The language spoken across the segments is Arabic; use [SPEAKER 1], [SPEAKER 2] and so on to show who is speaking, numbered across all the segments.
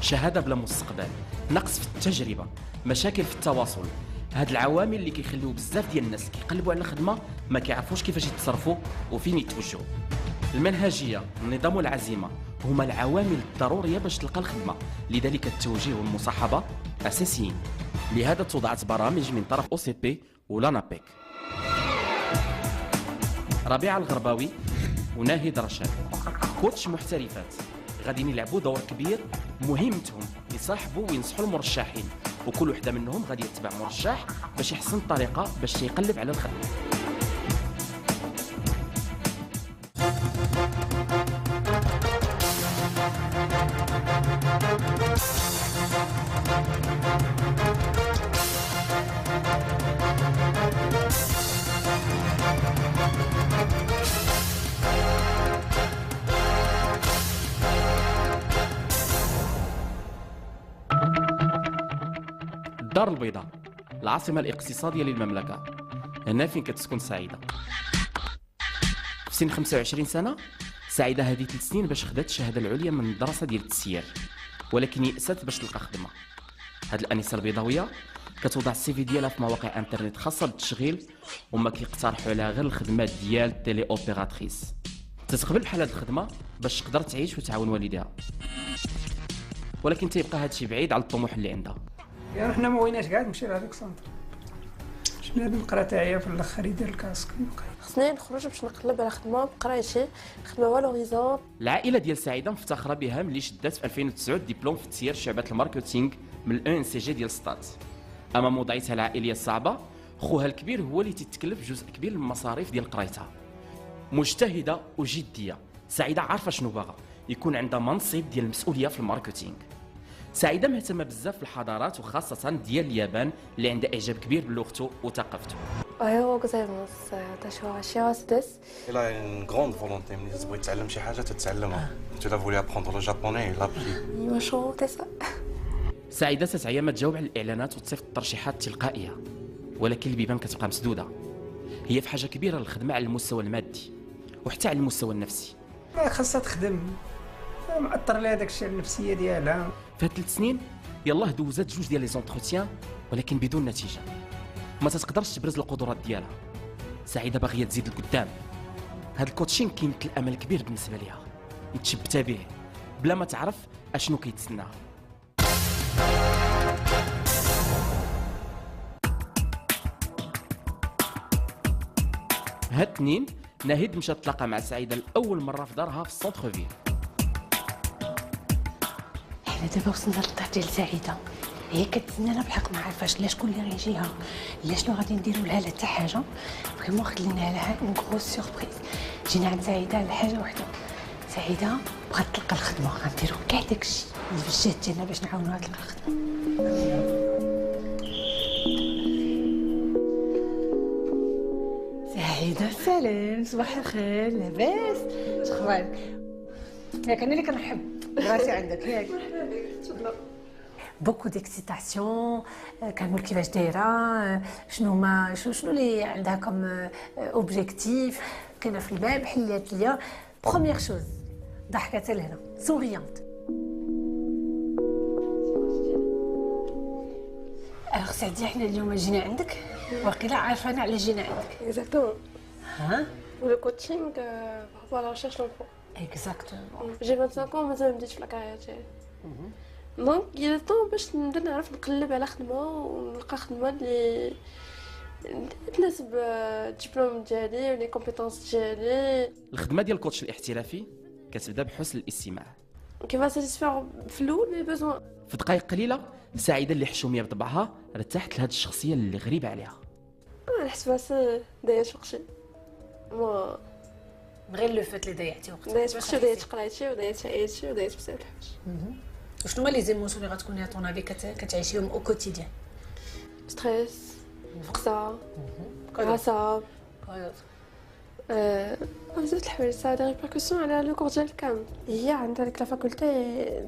[SPEAKER 1] شهاده بلا مستقبل، نقص في التجربه، مشاكل في التواصل. هاد العوامل اللي كيخليو بزاف ديال الناس كيقلبوا على الخدمه ما كيعرفوش كيفاش يتصرفوا وفين يتوجهوا. المنهجيه، النظام والعزيمه هما العوامل الضروريه باش تلقى الخدمه، لذلك التوجيه والمصاحبه اساسيين. لهذا توضعت برامج من طرف OCP ولانابيك. ربيعه الغرباوي وناهد رشاد كوتش محترفات غاديين يلعبوا دور كبير، مهمتهم يصاحبوا وينصحوا المرشحين، وكل وحده منهم غادي يتبع مرشح باش يحسن الطريقه باش يقلب على الخدمه. الدار البيضاء، العاصمة الاقتصادية للمملكة، هنا فين كتسكن سعيدة. في سن 25 سنة، سعيدة هذه 3 سنين باش خدات الشهادة العليا من الدراسة ديال التسيير، ولكن يأست باش تلقى خدمة. هاد الأنسة البيضاوية كتوضع السي في ديالها في مواقع انترنت خاصة بالتشغيل، وما كيقترحوا عليها غير الخدمة ديال تيلي اوبيراتريس. تتقبل بحال هاد الخدمة باش تقدر تعيش وتعاون والديها، ولكن تيبقى هادشي بعيد على الطموح اللي عندها.
[SPEAKER 2] يعني حنا ما بغيناش كاع نمشي لهذاك السونتر، شنو هاد نقرا تاعيا في الاخر يدير الكاسك.
[SPEAKER 3] خصني نخرج باش نقلب على خدمه بقرايتي، خدمه والوريزون.
[SPEAKER 1] العائله ديال سعيده مفتخره بها ملي شدات في 2009 دبلوم في تسيير شعبه الماركتينغ من الENCG ديال ستات. امام وضعيتها العائليه الصعبه، خوها الكبير هو اللي تتكلف جزء كبير من المصاريف ديال قرايتها. مجتهده وجديه، سعيده عارفه شنو باغا، يكون عندها منصب ديال المسؤوليه في الماركتينغ. سعيده مهتمه بزاف في الحضارات وخاصه ديال اليابان اللي عندها اعجاب كبير بلغته وثقافته.
[SPEAKER 3] ايوا غوزايماس تاشوا شياس.
[SPEAKER 4] إلا une grande volonté ملي تبغي تتعلم شي حاجه تتعلمها. Tu as voulu apprendre le japonais, il a appris.
[SPEAKER 3] ايوا شو تسا.
[SPEAKER 1] سعيده تتعيا ما تجاوب على الاعلانات وتصيفط الترشيحات التلقائيه، ولكن البيبان كتبقى مسدوده. هي في حاجه كبيره للخدمه على المستوى المادي وحتى على المستوى النفسي.
[SPEAKER 2] خاصها تخدم، معطر لها داك الشيء النفسيه ديالها.
[SPEAKER 1] في هاد 3 سنين يلاه دوزات 2 ديال لي زونتروتيان، ولكن بدون نتيجه. ما تقدرش تبرز القدرات ديالها. سعيده باغيه تزيد لقدام. هاد الكوتشين كيمثل امل كبير بالنسبه ليها، متشبته به بلا ما تعرف اشنو كيتسناها. هاد 2 ناهد مشات تلاقى مع سعيده لاول مره في دارها في السونتر فيل.
[SPEAKER 5] حنا دابا وصلنا للدار ديال سعيده، هي كتسنانا بحق ما عارفاش لا شكون اللي غيجيها، لا شنو غادي نديرو لها لا حتى حاجه. فريمون خلينا لها اون غروس سوربريز. جينا عند سعيده على حاجه وحده، سعيده بغات تلقى الخدمه، غنديرو كاع داكشي اللي في الجهد ديالنا باش نعاونوها تلقى الخدمه. سعيده سلام، صباح الخير، لاباس؟ شخبارك؟ ياك انا اللي كنرحب راسي عندك ياك. بوكو ديكسيتاسيون، كنقول كيفاش دايره، شنو اللي عندها كوم اوبجيكتيف. كاينه في الباب حلات ليا بروميير شوز، ضحكات لهنا سوريانت. الوغ سعدي، حنا اليوم جينا عندك، واقيلا عارفه انا علاش جينا عندك.
[SPEAKER 3] اكزاكتومون.
[SPEAKER 5] ها
[SPEAKER 3] Le coaching par rapport à la recherche d'emploi.
[SPEAKER 5] اكزاكتومون.
[SPEAKER 3] J'ai 25 ans مازال ما بديتش في الكارير ديالي. دونك il est temps باش نبدا نعرف نقلب على خدمه ونلقى خدمه اللي تناسب الدبلوم ديالي ولي كومبيتونس ديالي.
[SPEAKER 1] الخدمه ديال الكوتش الاحترافي كتبدا بحسن الاستماع.
[SPEAKER 3] كيف ساتيسفير في الاول لي بوزوان.
[SPEAKER 1] في دقائق قليله سعيده اللي حشوميه بطبعها ارتاحت لهاد الشخصيه اللي غريبه عليها.
[SPEAKER 3] نحس بس دايرت وقتي، ما
[SPEAKER 5] غير لو فات اللي ضيعتي وقتك.
[SPEAKER 3] دايرت وقتي ودايرت قرايتي ودايرت عائلتي ودايرت بزاف الحوايج.
[SPEAKER 5] وشنو هما لي زيموسيون اللي غتكوني طون افي كتعيشيهم او كوتيديان؟
[SPEAKER 3] ستريس، فقصه، عصب، بزاف الحوايج. سا دي ريبركسيون على لو كور ديالك كامل. هي عندها ديك لا فاكولتي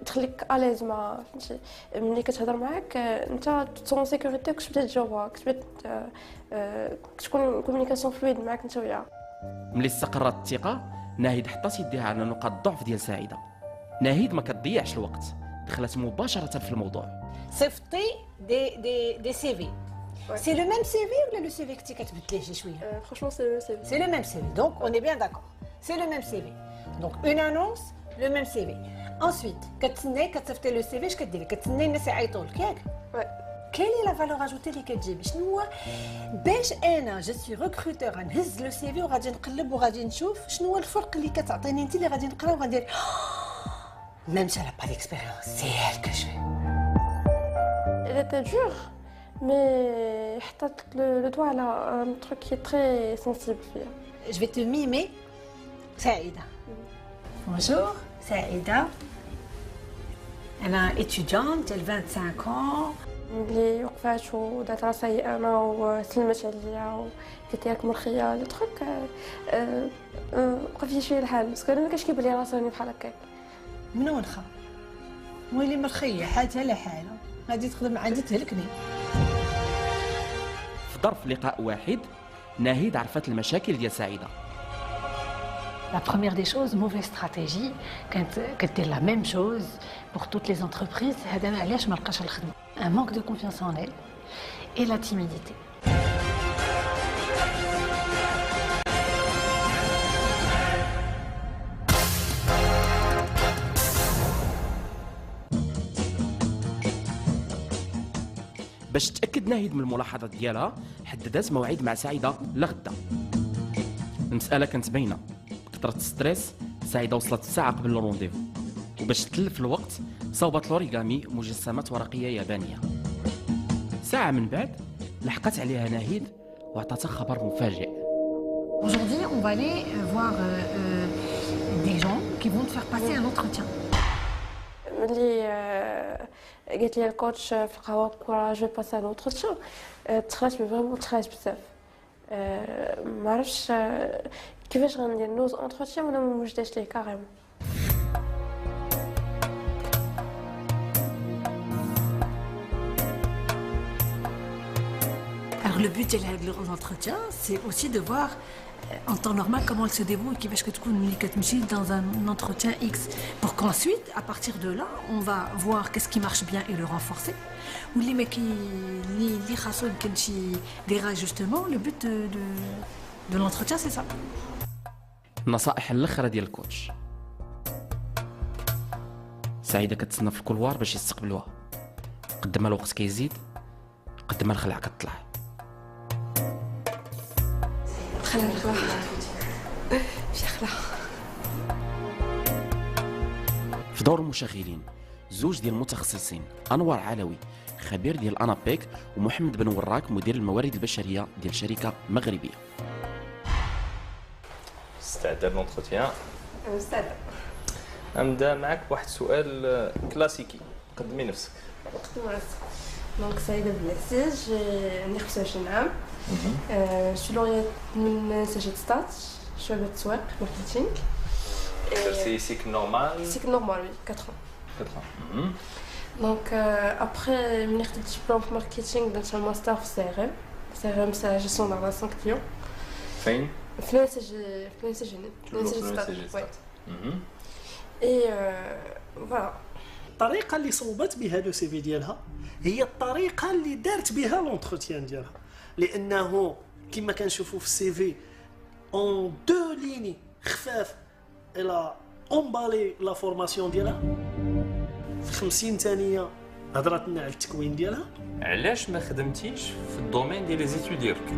[SPEAKER 3] تخليك اليز مع فهمتي. ملي كتهضر معاك انت تسون سيكوريتي، كتبدا تجاوبها، كتكون كومونيكاسيون فلويد معاك انت وياها.
[SPEAKER 1] ملي استقرت الثقه، ناهد حطات يديها على نقاط الضعف ديال سعيده. ناهد ما كتضيعش الوقت، دخلت مباشره في الموضوع.
[SPEAKER 5] صيفطي دي سي في. سي لو ميم سي في ولا لو سي في كنتي كتبدليه شي شويه؟
[SPEAKER 3] Franchement, c'est
[SPEAKER 5] C'est le même CV, donc on est bien d'accord. C'est le même CV. Donc une annonce, le même CV. Ensuite, كتسناي كتصيفطي لو CV اش كديري؟ كتسناي الناس يعيطوا لك ياك؟
[SPEAKER 3] Ouais.
[SPEAKER 5] Quelle est la valeur ajoutée اللي كتجيبي؟ شنو هو باش انا جو سوي ريكروتور غنهز لو CV وغادي نقلب وغادي نشوف شنو هو الفرق اللي كتعطيني انت اللي غادي نقرا وغادي même si elle n'a pas d'expérience, c'est elle que je veux.
[SPEAKER 3] Elle était dure, mais حطت le doigt à un truc qui est très sensible فيها.
[SPEAKER 5] Je vais te mimer سعيدة. Bonjour, سعيدة. أنا étudiante, j'ai 25 ans.
[SPEAKER 3] اللي وقفات ودات راسها انا وسلمت عليا وقالت لي راك مرخيه لو تروك وقف لي شويه الحال باسكو انا ما كاش كيبان لي راسي راني بحال هكاك.
[SPEAKER 5] من وين خا؟ ويلي مرخيه حالتها لا حاله غادي تخدم عندي تهلكني.
[SPEAKER 1] في ظرف لقاء واحد ناهيد عرفت المشاكل ديال سعيده.
[SPEAKER 5] La première des choses, mauvaise stratégie, quand la même chose pour toutes les entreprises, هذا علاش ما لقاش الخدمه. Un manque de confiance en elle et la timidité.
[SPEAKER 1] باش تاكد ناهيد من الملاحظات ديالها حددت موعد مع سعيده لغدا. المساله كانت باينه، كثرة الستريس سعيده وصلت ساعه قبل الرونديفو، وباش تلف الوقت صوبت لوريغامي مجسمات ورقيه يابانيه. ساعه من بعد لحقت عليها ناهيد وعطاتها خبر مفاجئ.
[SPEAKER 5] Aujourd'hui, on va aller voir des gens qui vont te faire passer un entretien.
[SPEAKER 3] ملي قالت لي الكوتش في القهوه كورا جو باسي ان اونتروتيان تخرجت فريمون تخرجت بزاف. ما عرفتش كيفاش غندير نوز اونتروتيان وانا ما موجداش ليه كاريمون.
[SPEAKER 5] Alors le but de l'entretien, c'est aussi de voir en temps normal comment elle se débrouille, كيفاش كتكون ملي كتمشي dans un entretien X, pour qu'ensuite, à partir de là, on va voir qu'est-ce qui marche bien et le renforcer. Ou les خاصو يمكن شي des réajustements. Le but de l'entretien, c'est ça.
[SPEAKER 1] النصائح الاخرى ديال الكوتش. سعيده كتسنى في الكولوار باش يستقبلوها، قد ما الوقت كيزيد قد ما الخلعه كتطلع.
[SPEAKER 3] خلع ماشي خلع.
[SPEAKER 1] في دور المشغلين زوج ديال المتخصصين، انور علوي خبير ديال انابيك ومحمد بن وراك مدير الموارد البشريه ديال شركه مغربيه.
[SPEAKER 6] استعد للونتروتيان.
[SPEAKER 3] استاذ
[SPEAKER 6] نبدا معك بواحد السؤال كلاسيكي، قدمي نفسك.
[SPEAKER 3] دونك سعيده بالعزيز، عندي 25 عام. شو لوريات من سجل ستات شعبة تسويق ماركتينغ.
[SPEAKER 6] درتي سيكل نورمال.
[SPEAKER 3] سيكل نورمال وي 4 ans. دونك ابخي ملي خديت ديبلوم في ماركتينغ درت الماستر في CRM. CRM سا جيستيون دو ريلاسيون كليون.
[SPEAKER 6] فين؟
[SPEAKER 3] في لانسجي ستات. اي فوالا.
[SPEAKER 7] الطريقه اللي صوبت بها لو سي في ديالها هي الطريقه اللي دارت بها لونتروتيان ديالها، لانه كما كنشوفوا في السي في اون دو ليني خفاف الى اونبالي لا فورماسيون ديالها في 50 ثانيه هضرت لنا على التكوين ديالها.
[SPEAKER 6] علاش ما خدمتيش في الدومين ديال لي زيتود ديالك؟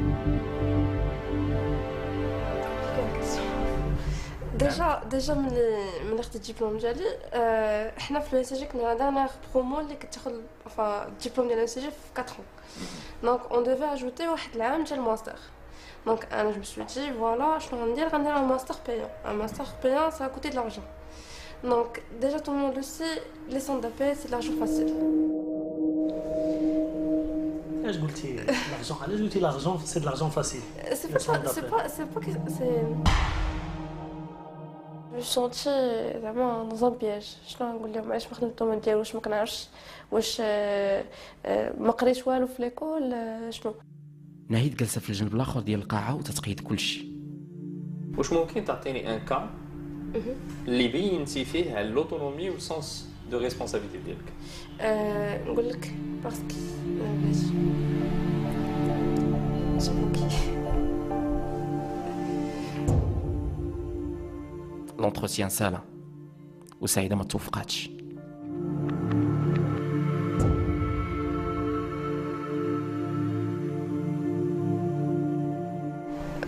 [SPEAKER 3] ديجا من خديت الدبلوم ديالي حنا في الانسجي كنا لا دانيير برومو اللي كتاخذ الدبلوم ديال الانسجي في 4 ans. دونك اون ديفي اجوتي واحد العام ديال الماستر. دونك انا جو مسوي دي فوالا شنو غندير ان ماستر بايون. ان ماستر بايون سا كوتي دو لارجون. دونك ديجا tout le monde le sait, les centres d'appel c'est de l'argent facile.
[SPEAKER 7] علاش قلتي لارجون؟ علاش قلتي لارجون سي دو لارجون فاسيل؟
[SPEAKER 3] c'est pas que c'est جو سونتي زعما dans un piège. شنو نقول لهم علاش ما خدمت الدومين ديالي؟ واش ما كنعرفش؟ واش ما قريتش والو في ليكول؟ شنو؟
[SPEAKER 1] ناهيد جالسه في الجنب الاخر ديال القاعه وتتقيد كلشي.
[SPEAKER 6] واش ممكن تعطيني ان كا اللي بينتي فيه على لوتونومي والسونس دو ريسبونسابيلتي ديالك؟
[SPEAKER 3] نقول لك باسكو
[SPEAKER 1] لونتروتيان سالا وسعيده ما توفقاتش.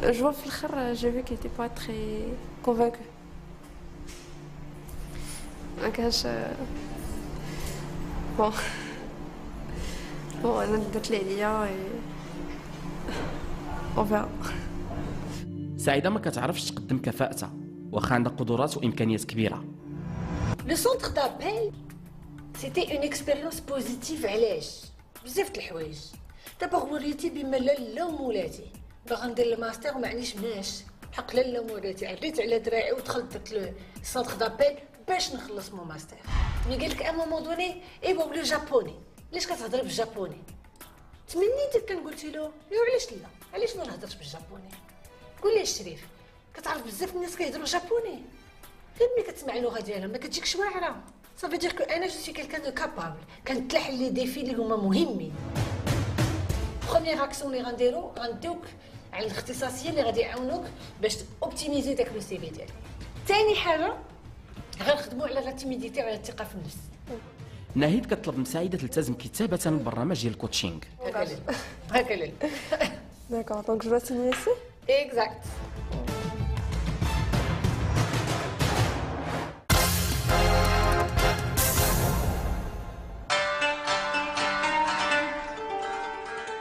[SPEAKER 3] Je vois في الاخر j'ai vu qu'il était pas très convaincu. ما كانش بون انا درت اللي عليا اون فيرا.
[SPEAKER 1] سعيده ما كتعرفش تقدم كفاءتها واخا عندها قدرات وامكانيات كبيره.
[SPEAKER 5] لو سونتر دابيل سيتي اون اكسبيريونس بوزيتيف. علاش؟ بزاف د الحوايج. دابا وريتي بما لا مولاتي باغا ندير الماستر وما عنديش مناش حق لا مولاتي، عريت على دراعي ودخلت درت لو سونتر دابيل باش نخلص مو ماستر. مي قالك ا مومون دوني ايوا بلو جابوني، علاش كتهضري بالجابوني؟ تمنيت كان قلت له علاش لا، علاش ما نهضرش بالجابوني؟ قول لي الشريف كتعرف بزاف الناس كيهضروا جابوني، غير ملي كتسمع اللغه ديالهم ما كتجيكش واعره. صافي دير كو انا جو سي كيلكان دو كابابل، كنتلاح لي ديفي اللي هما مهمين. بروميير اكسيون اللي غنديرو غنديوك على الاختصاصيين اللي غادي يعاونوك باش اوبتيميزي داك لو سي في ديالك. ثاني حاجه غنخدموا على لا تيميديتي وعلى الثقه في النفس.
[SPEAKER 1] ناهيد كتطلب من سعيده تلتزم كتابه البرنامج ديال الكوتشينغ.
[SPEAKER 5] هكا ليل
[SPEAKER 3] D'accord, donc je dois signer ici.
[SPEAKER 5] اكزاكت.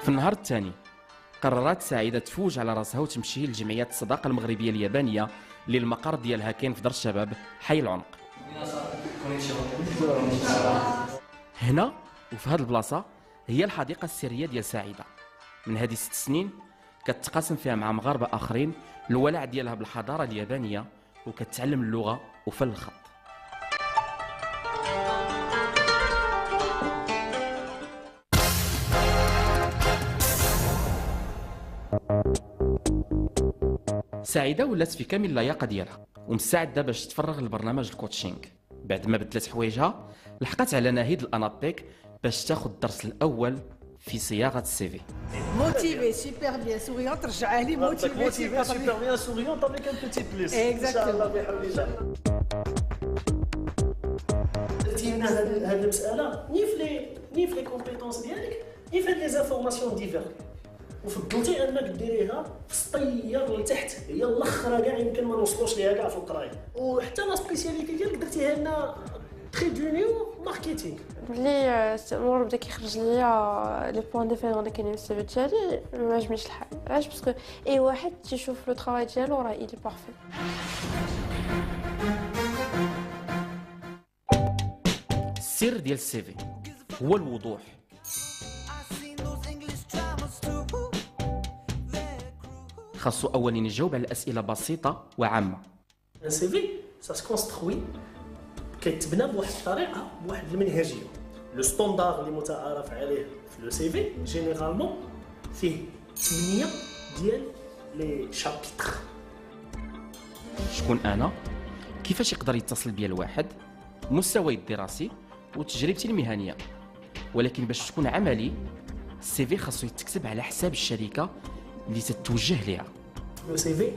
[SPEAKER 1] في النهار الثاني قررت سعيده تفوج على راسها وتمشي لجمعيه الصداقه المغربيه اليابانيه اللي المقر ديالها كاين في دار الشباب حي العنق. هنا وفي هذه البلاصه هي الحديقه السريه ديال سعيده. من هذه 6 سنين كتقاسم فيها مع مغاربه اخرين الولع ديالها بالحضاره اليابانيه وكتعلم اللغه وفن الخط. سعيده ولات في كامل اللياقه ديالها ومستعده باش تفرغ لبرنامج الكوتشينغ. بعد ما بدلت حوايجها لحقت على نهيد الانابيك باش تاخذ الدرس الاول في صياغه السي في.
[SPEAKER 8] Motivé, super bien, souriant, ترجعها لي motivé,
[SPEAKER 7] super bien souriante avec un petit plus.
[SPEAKER 8] Exactement.
[SPEAKER 7] درتينا هذه المساله ني في لي كومبيتونس ديالك ني في هاد لي زانفورماسيون ديفير، وفضلتي انك ديريها في السطير لتحت، هي الاخرى كاع يمكن ما نوصلوش ليها كاع في القرايه. وحتى لا سبيسياليتي ديالك درتيها لنا تري دونيو ماركتينغ.
[SPEAKER 3] بلي الامور بدا كيخرج ليا لي بوين ديفيرون اللي كاينين في السي في ديالي ما عجبنيش الحال. علاش؟ باسكو اي واحد تيشوف لو طراي ديالو راه ايلي بارفي.
[SPEAKER 1] السر ديال السي في هو الوضوح. خاصو اولا يجاوب على اسئله بسيطه وعامه.
[SPEAKER 7] ان سي في سا سكونستروي كيتبنى بواحد الطريقه بواحد المنهجيه. لو ستوندار اللي متعارف عليه في لو سي في جينيرالمون فيه 8 ديال لي شابيتر.
[SPEAKER 1] شكون انا؟ كيفاش يقدر يتصل بيا الواحد؟ مستواي الدراسي وتجربتي المهنيه. ولكن باش تكون عملي السي في خاصو يتكتب على حساب الشركه اللي تتوجه ليها.
[SPEAKER 7] لو سي في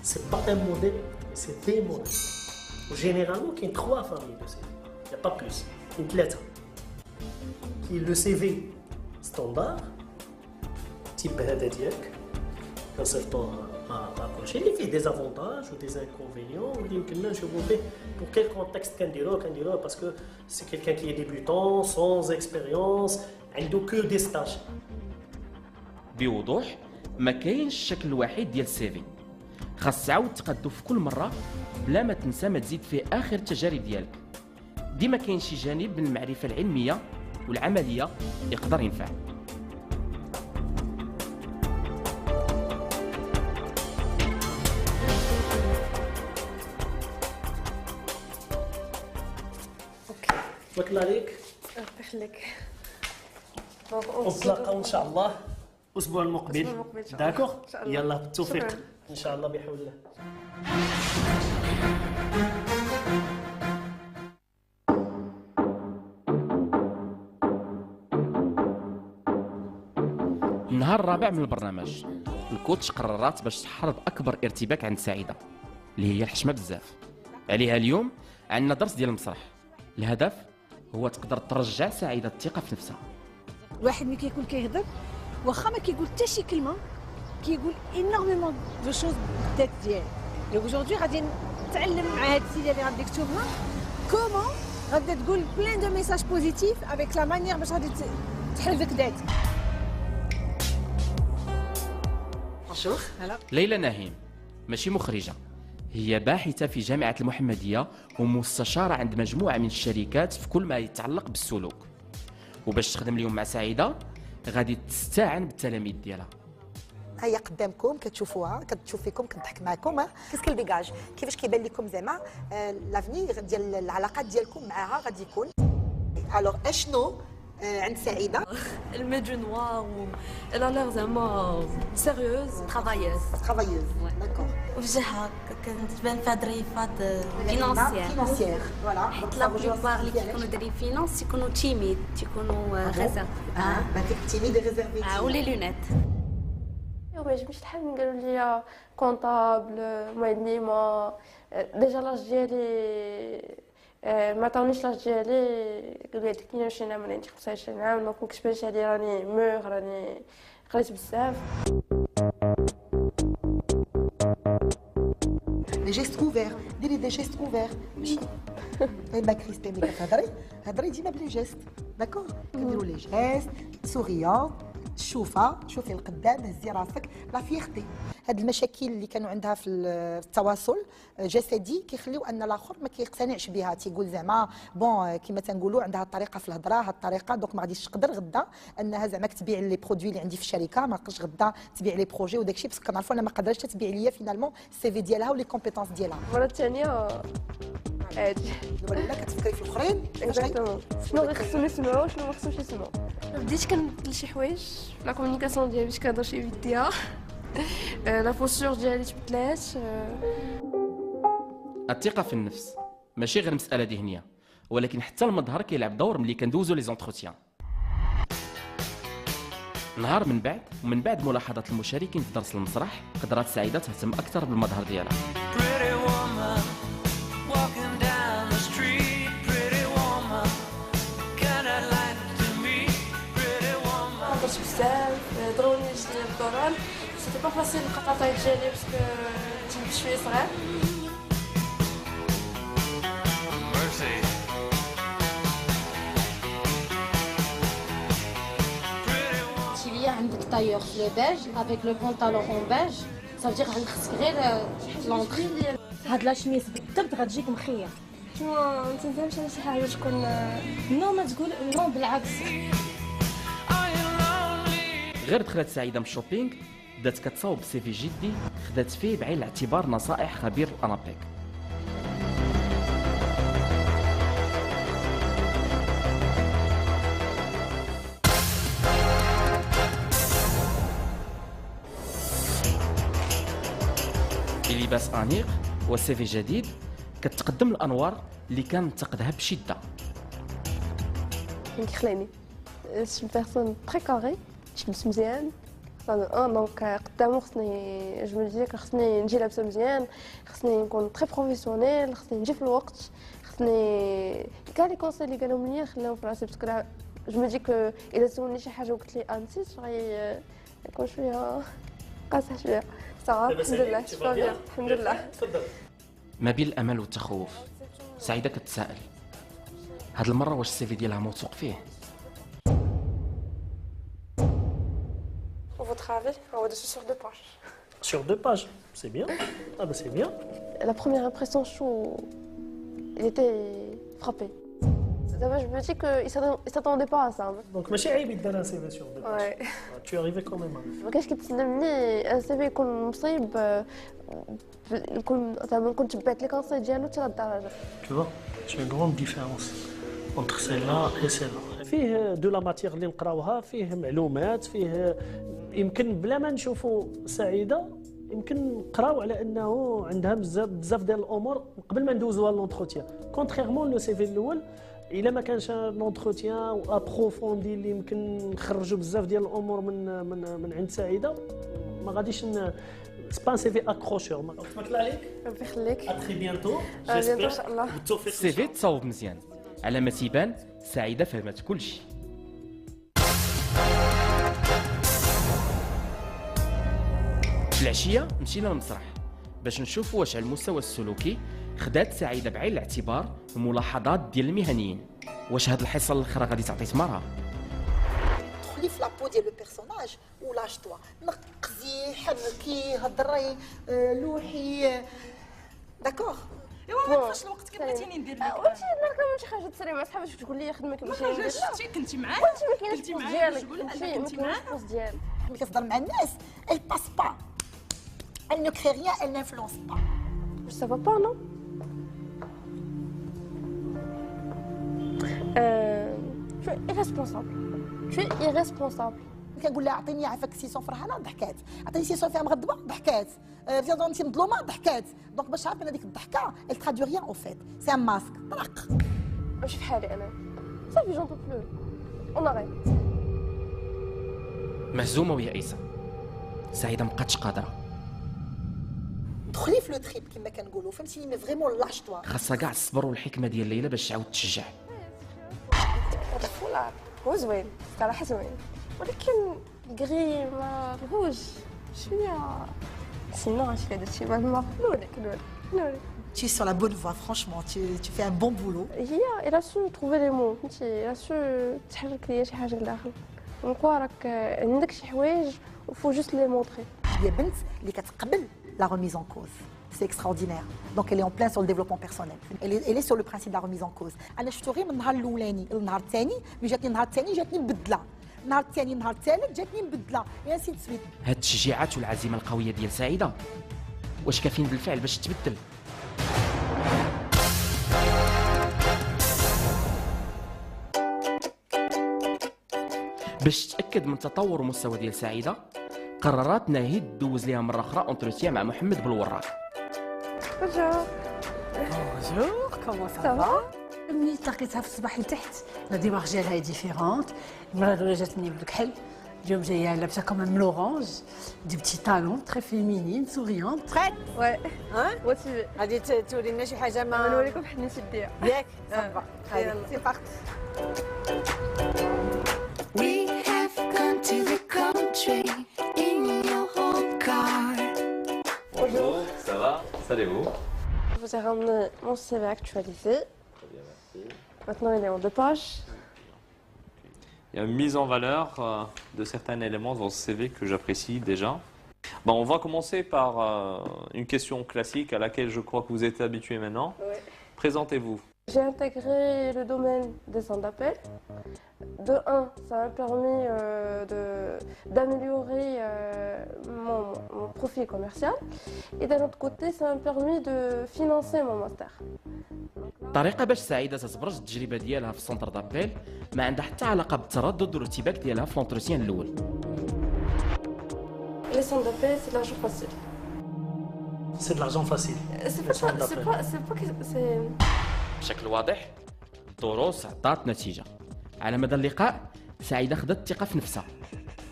[SPEAKER 7] سي با ان موديل سي دي موديل. وجينيرالمون كاين 3 فامي دو سي في، يا با بلوس، كاين 3. كاين لو سي في ستاندار تيب هذا ديالك كنصيفطوه لابروشي اللي فيه دي زافونتاج و دي انكونفينيون واللي يمكننا نشوفو فيه بور كيل كونتكست كنديروه باسكو سي كيلكان كي ديبيوتون سون اكسبيريونس عنده كو دي ستاج.
[SPEAKER 1] بوضوح ما كاينش شكل واحد ديال السي في، خاص تعاود تقادو في كل مره بلا ما تنسى ما تزيد في اخر التجارب ديالك. ديما كاين شي جانب من المعرفه العلميه والعمليه يقدر ينفع.
[SPEAKER 7] توكل عليك.
[SPEAKER 3] الله يخليك.
[SPEAKER 7] ونتلاقاو ان شاء الله الاسبوع المقبل. داكوغ،
[SPEAKER 3] إن شاء الله.
[SPEAKER 7] يلا بالتوفيق
[SPEAKER 3] شكراً.
[SPEAKER 7] ان شاء الله بحول الله.
[SPEAKER 1] النهار الرابع من البرنامج الكوتش قررت باش تحرض اكبر ارتباك عند سعيده اللي هي الحشمه بزاف. عليها اليوم عندنا درس ديال المسرح. الهدف هو تقدر ترجع سعيده الثقه في نفسها.
[SPEAKER 8] الواحد ملي كيكون كيهضر واخا ما كيقول حتى شي كلمه كيقول انورميمون دو شوز بالذات ديالو. دونك اوجوردي غادي نتعلم مع هاد السيده اللي غادي نكتبها كومون غادي تقول بلان دو ميساج بوزيتيف افيك لا مانيير باش غادي تحرك ذاتك. بونجور.
[SPEAKER 1] ليلى نهيم ماشي مخرجه، هي باحثه في جامعه المحمديه ومستشاره عند مجموعه من الشركات في كل ما يتعلق بالسلوك. وباش تخدم اليوم مع سعيده غادي تستعن بالتلاميذ ديالها.
[SPEAKER 9] هيا قدامكم كتشوفوها كتشوف فيكم كنضحك معكم. كيسك البيكاج كيفاش كيبان لكم زعما لافنيغ ديال العلاقات ديالكم معها غادي يكون. الوغ اشنو عند سعيده؟
[SPEAKER 3] Elle met du noir ou elle a l'air زعما sérieuse, travailleuse.
[SPEAKER 9] داكور.
[SPEAKER 10] وجهها كتبان فيها ظريفات فينانسيير
[SPEAKER 9] فوالا.
[SPEAKER 10] حيت لا بلوبار اللي كيكونوا دايرين فينانس تيكونوا تيميد تيكونوا ريزيرف
[SPEAKER 9] بعدك تيميد ريزيرفي.
[SPEAKER 10] ولي لونيت.
[SPEAKER 3] واش مش شحال قالوا لي كونطابل معلمه ديجا لاج ديالي ما عطاونيش لاج ديالي قالوا لي عندك 22 عام انا عندي 25 عام دونك مكتبانش عليا راني راني قريت بزاف.
[SPEAKER 9] لي جيست اوفير ديري دي جيست اوفير ماشي ما كريستي ملي كتهضري ديما بلي جيست داكور كنديروا لي جيست سوريون شوفي القدام هزي راسك لا فيختي. هاد المشاكل اللي كانوا عندها في التواصل الجسدي كيخليو ان الاخر ما كيقتنعش بها تيقول زعما بون كما تنقولوا عندها الطريقه في الهضره هاد الطريقه دونك ما غاديش تقدر غدا انها زعما تبيع لي برودوي اللي عندي في الشركه ما نقدرش غدا تبيع لي بروجي وداك الشيء باسكو كنعرفوا انا ما قدرتش تبيع ليا فينالمون السي في ديالها ولي كومبيتونس ديالها.
[SPEAKER 3] المره الثانيه عادي
[SPEAKER 9] ولا كتفكري في الاخرين
[SPEAKER 3] اكزاكتومون شنو خصهم يسمعوا شنو ما خصهمش يسمعوا. بديت كنبدل شي حوايج لا كومونيكاسيون ديالي باش كنهضر شي فيديا لا بوستور ديالي تبدلات.
[SPEAKER 1] الثقه في النفس ماشي غير مساله ذهنيه ولكن حتى المظهر كيلعب دور ملي كندوزو لي زونتروتيان. نهار من بعد ملاحظه المشاركين في درس المسرح قدرت سعيده تهتم اكثر بالمظهر ديالها.
[SPEAKER 3] درت بزاف ضروني نجري الدوران سيتي با فاسيل القطاطاي ديالي باسكو كنت شويه صغير.
[SPEAKER 5] تيليا عندك طايور في لو بيج افيك لو بونطالون اون بيج صافي غادي خصك غير لونطري. هاد لا شميس بالضبط غتجيك مخيه.
[SPEAKER 3] ما تنفهمش انا شي حاجه تكون
[SPEAKER 5] نو ما تقول نو بالعكس.
[SPEAKER 1] غير دخلت سعيده من الشوبينغ بدات كتصاوب سي في جدي خدات فيه بعين الاعتبار نصائح خبير الانابيك. بلباس انيق وسي في جديد كتقدم الانوار اللي كان منتقدها بشده.
[SPEAKER 3] كيخليني شي بيرسون تري كاري تلبس مزيان دونك قدامو خصني جو مي دي خصني نجي لابسه مزيان خصني نكون تري بروفيسيونيل خصني نجي في الوقت خصني كاع لي كونساي اللي قالهم لي نخليهم في راسي باسكو جو مي دي كو الا سولني شي حاجه وقلت لي نسيت غي يكون شويه قاصح شويه صافي الحمد لله شفا الحمد لله.
[SPEAKER 6] تفضل.
[SPEAKER 1] ما بين الامل والتخوف سعيده كتسائل هاد المره واش السي في ديالها موثوق فيه.
[SPEAKER 3] Votre avis on va dessus sur 2 pages.
[SPEAKER 7] Sur 2 pages, c'est bien. Ah bah c'est bien.
[SPEAKER 3] La première impression, il était frappé. D'abord, je me dis qu'il s'attendait pas à ça.
[SPEAKER 7] Donc ماشي عيب يدير un CV sur 2 pages.
[SPEAKER 3] Ouais.
[SPEAKER 7] Tu es arrivé quand même.
[SPEAKER 3] ما كانش كيتسنى ان سي في يكون مصيب نكون تبعت لي كونساي ديالو حتى للدرجه.
[SPEAKER 7] Tu vois, c'est une grande différence entre celle-là et celle-là. فيه دو لا ماتيغ اللي نقراوها فيه معلومات فيه يمكن بلا ما نشوفوا سعيده يمكن نقراو على انه عندها بزاف ديال الامور قبل ما ندوزوها لونتروتيان كونتريرمون لو سي في الاول الا ما كانش لونتروتيان ابروفوندي اللي يمكن نخرجوا بزاف ديال الامور من عند سعيده ما غاديش سبان سي في اكروشور. تبارك عليك،
[SPEAKER 3] ربي يخليك.
[SPEAKER 7] اتري بيانتو
[SPEAKER 3] بيانتو ان شاء الله.
[SPEAKER 7] بالتوفيق.
[SPEAKER 1] السي في تصاوب مزيان، على ما تيبان سعيده فهمت كل شيء. في العشيه مشينا للمسرح باش نشوفوا واش على المستوى السلوكي خدات سعيده بعين الاعتبار الملاحظات ديال المهنيين. واش هاد الحصه الاخرى غادي تعطي ثمارها؟
[SPEAKER 9] دخلي في لابو ديال لو بيرسوناج ولاش توا نقزي حركي هضري لوحي داكوغ.
[SPEAKER 8] ايوا ما كيفاش الوقت كي بغيتيني ندير لك
[SPEAKER 3] واش نهار كامل شي حاجه تسري مع صحابك تقول لي خدمك باش ندير لك.
[SPEAKER 8] شفتي كنتي معايا
[SPEAKER 3] انت ما كاينش
[SPEAKER 8] كنتي
[SPEAKER 3] البوز
[SPEAKER 8] معايا
[SPEAKER 3] ديالك،
[SPEAKER 8] تقول
[SPEAKER 3] انت
[SPEAKER 8] انا
[SPEAKER 3] ما
[SPEAKER 8] كنتي
[SPEAKER 3] كاينش
[SPEAKER 8] معايا
[SPEAKER 3] البوز ديالك.
[SPEAKER 9] ملي كتهضر مع الناس elle passe pas, elle ne crée rien, elle n'influence pas.
[SPEAKER 3] Ça va pas, non? Tu es irresponsable. Tu es irresponsable.
[SPEAKER 9] كنقول لها اعطيني عافاك سيسون فرحانه ضحكات، عطيني سيسون فيها مغضبه ضحكات، فيا انت مظلومه ضحكات. دونك باش عارف ان هذيك الضحكه elle traduit rien au fait, c'est un masque. طلق
[SPEAKER 3] ماشي في حالي انا. صافي جون بلو. اون اريت.
[SPEAKER 1] مهزومه ويائسه، سعيده مابقاتش قادره.
[SPEAKER 9] دخلي في لو تريب كما كنقولوا، فهمتيني؟ مي فريمون لاش توا.
[SPEAKER 1] خاصها كاع الصبر والحكمه ديال ليلى باش تعاود تشجع.
[SPEAKER 3] هذا الفولار هو زوين صراحه زوين، ولكن كغي ماهوش شويه سينو شي هادشي ما نوري.
[SPEAKER 9] Tu es sur la bonne voie, franchement, tu fais un bon boulot.
[SPEAKER 3] هي إلا سو تروفي لي مو، فهمتي؟ إلا سو تحرك ليا شي حاجه لداخل. كوا راك عندك شي حوايج وفو جوست لي مونطري.
[SPEAKER 9] هي بنت اللي كتقبل la remise en cause. C'est extraordinaire. Donc elle est en plein sur le développement personnel. Elle est sur le principe de la remise en cause. أنا شفتو غير من النهار الأولاني للنهار الثاني، ملي جاتني النهار الثاني جاتني مبدلة. النهار الثاني النهار الثالث جاتني مبدلة، يا سيد سويت.
[SPEAKER 1] هاد التشجيعات والعزيمه القويه ديال سعيده واش كافيين بالفعل باش تبدل؟ باش تتاكد من تطور المستوى ديال سعيده قررت ناهيد دوز ليها مره اخرى اونتروتيان مع محمد بالوراق.
[SPEAKER 3] بونجور.
[SPEAKER 8] بونجور كومون سافا. ملي تلاقيتها في الصباح لتحت لا ديمارش ديالها هي ديفيرونت. المره الاولى جاتني بالكحل، اليوم جايه لابسه كومام لورانج، دي بتي طالون تري فيمينين سوريونت.
[SPEAKER 3] بريت وي ها واتي
[SPEAKER 8] غادي توري لنا شي حاجه ما
[SPEAKER 3] نوريكم حنا نشديها
[SPEAKER 8] ياك صافا.
[SPEAKER 3] يلا سي بارتي.
[SPEAKER 11] We have come to the country in your old car.
[SPEAKER 6] Bonjour, ça va? Salut-vous.
[SPEAKER 3] Je vous ai ramené mon CV actualisé.
[SPEAKER 6] Très bien, merci.
[SPEAKER 3] Maintenant, il est en 2 pages.
[SPEAKER 6] Il y a une mise en valeur de certains éléments dans ce CV que j'apprécie déjà. Bon, on va commencer par une question classique à laquelle je crois que vous êtes habitué maintenant.
[SPEAKER 3] Oui.
[SPEAKER 6] Présentez-vous.
[SPEAKER 3] J'ai intégré le domaine des centres d'appel. De 1, ça m'a permis d'améliorer mon profil commercial. Et d'un autre côté, ça m'a permis de financer mon master.
[SPEAKER 1] الطريقه باش سعيده تتبرز التجربه ديالها في السونتر دابيل ما عندها حتى علاقه بالتردد والارتباك ديالها في لونتروتيان الاول.
[SPEAKER 3] Les centres d'appel, c'est de l'argent facile.
[SPEAKER 7] C'est de l'argent facile.
[SPEAKER 3] C'est
[SPEAKER 1] بشكل واضح الدروس عطات نتيجه. على مدى اللقاء سعيده خدت الثقه في نفسها.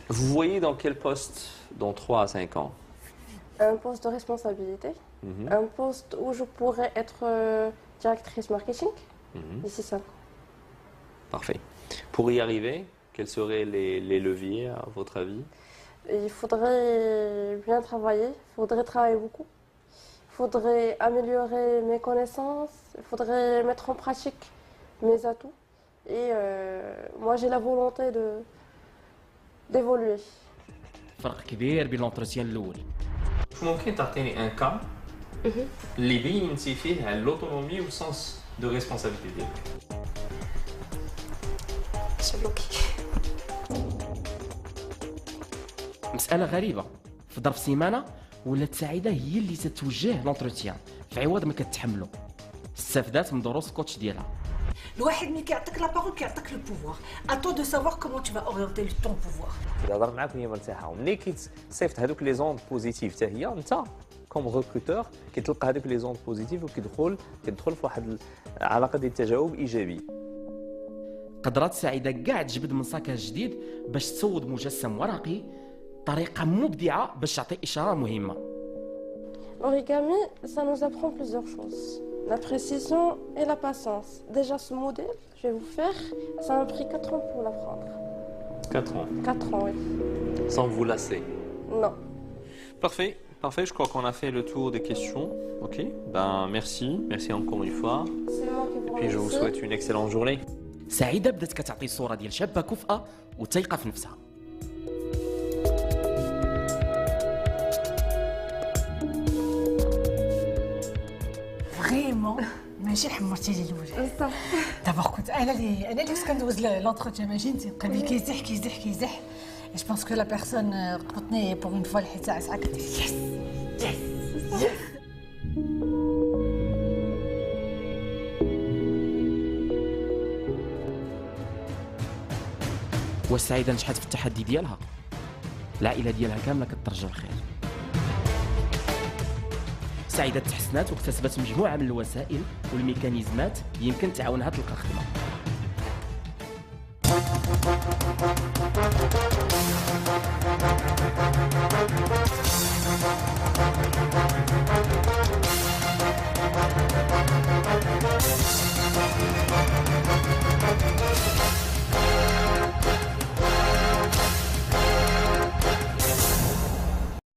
[SPEAKER 6] Vous voyez dans quel poste dans 3 à 5 ans?
[SPEAKER 3] un poste de responsabilité, un poste où je pourrais être directrice marketing d'ici 5 ans.
[SPEAKER 6] Parfait. Pour y arriver, quels seraient les leviers à votre avis?
[SPEAKER 3] Il faudrait bien travailler, il faudrait travailler beaucoup, il faudrait améliorer mes connaissances, il faudrait mettre en pratique mes atouts. Et moi j'ai la volonté d'évoluer.
[SPEAKER 1] فرق كبير بين لونتروتيان الاول.
[SPEAKER 6] ممكن تعطيني ان كا اللي بينتي فيه على لوتونومي والسونس دو ريسبونسابيلتي ديالك؟
[SPEAKER 3] شبلوكي.
[SPEAKER 1] مساله غريبه، في ظرف سيمانه ولات سعيده هي اللي تتوجه لونتروتيان في عوض ما كتحملو. استفادت من دروس الكوتش ديالها.
[SPEAKER 8] الواحد ملي كيعطيك لا بارول كيعطيك لو بوفوار، اتو دو سافوار كومون تو فا اورينتي لو طون بوفوار.
[SPEAKER 6] كيهضر معاك وهي مرتاحه، وملي كتصيفط هذوك لي زوند بوزيتيف حتى هي انت كوم ريكروتور كتلقى هذوك لي زوند بوزيتيف وكيدخل في واحد العلاقه ديال التجاوب ايجابي.
[SPEAKER 1] قدرات سعيده كاع تجبد من ساكها جديد باش تسود مجسم ورقي طريقه مبدعه باش تعطي اشاره مهمه.
[SPEAKER 3] L'origami, ça nous apprend plusieurs choses. La précision et la patience. Déjà, ce modèle, je vais vous faire, ça m'a pris 4 ans pour l'apprendre.
[SPEAKER 6] 4 ans.
[SPEAKER 3] 4 ans, oui.
[SPEAKER 6] Sans vous lasser.
[SPEAKER 3] Non.
[SPEAKER 6] Parfait, parfait. Je crois qu'on a fait le tour des questions. Ok, ben merci, merci encore une fois.
[SPEAKER 3] C'est moi qui vous
[SPEAKER 6] Puis je vous
[SPEAKER 3] remercie.
[SPEAKER 6] souhaite une excellente journée.
[SPEAKER 1] سعيده بدات كتعطي صوره ديال شابه كفءه وثيقه في نفسها.
[SPEAKER 8] فريمون ماشي حمرتي لي الوجه
[SPEAKER 3] بصح.
[SPEAKER 8] دابا كنت انا اللي كنت كندوز لونتروتيان ماشي انت قلبي كيزح كيزح كيزح جو بونس كو لا بيرسون قبطني بوغ اون فوا الحيت ساعه كنت يس يس
[SPEAKER 1] والسعيده نجحت في التحدي ديالها، العائله ديالها كامله كترجى الخير. سعيده تحسنات واكتسبت مجموعه من الوسائل والميكانيزمات يمكن تعاونها تلقى خدمه.